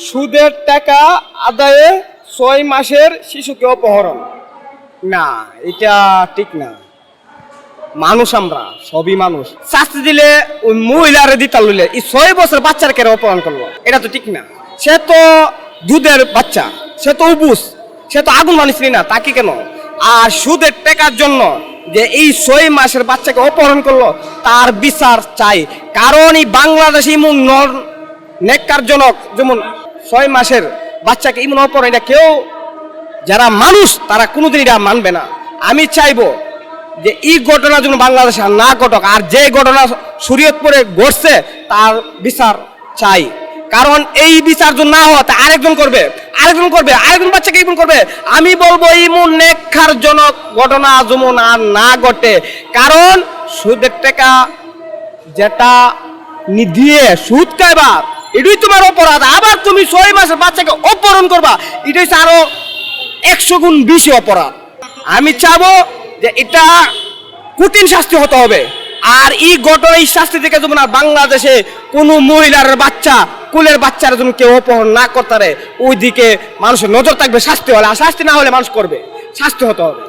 সুদের টাকা আদায়ে 6 মাসের শিশুকে অপহরণ। না, এটা ঠিক না। মানুষ আমরা সবই মানুষ। শাস্তি দিলে ওই মহিলারে দিতে লইলে এই 6 বছর বাচ্চার কেন অপহরণ করলো? এটা তো ঠিক না। সে তো দুধের বাচ্চা, সে তো উবুস, সে তো আগুন মানুষ না, তাকে কেন? আর সুদের টাকার জন্য যে এই 6 মাসের বাচ্চাকে অপহরণ করলো তার বিচার চাই। কারণ এই বাংলাদেশে এমন নেককারজনক যেমন 6 মাসের বাচ্চাকে এমন অপহরণ, এটা কেউ যারা মানুষ তারা কোনোদিন এটা মানবে না। আমি চাইবো যে এই ঘটনা যেন বাংলাদেশে আর না ঘটক, আর যে ঘটনা শরীয়তপুরে ঘটছে তার বিচার চাই। কারণ এই বিচার যদি না হয় আরেকজন করবে, আরেকজন বাচ্চাকে এমন করবে। আমি বলবো এমন নেককারজনক ঘটনা যেমন আর না ঘটে। কারণ সুদের টাকা যেটা দিয়ে সুদ খাইবা এটাই তোমার অপরাধ, আবার তুমি 6 মাসের বাচ্চাকে অপহরণ করবা, এটাই আরো 100 গুণ বেশি অপরাধ। আমি চাবো যে এটা কঠিন শাস্তি হতে হবে। আর এই ঘটনা, এই শাস্তি থেকে যেমন আর বাংলাদেশে কোনো মহিলার বাচ্চা, কুলের বাচ্চার জন্য কেউ অপহরণ না করতে পারে, ওই দিকে মানুষের নজর থাকবে। শাস্তি হলে, আর শাস্তি না হলে মানুষ করবে, শাস্তি হতে হবে।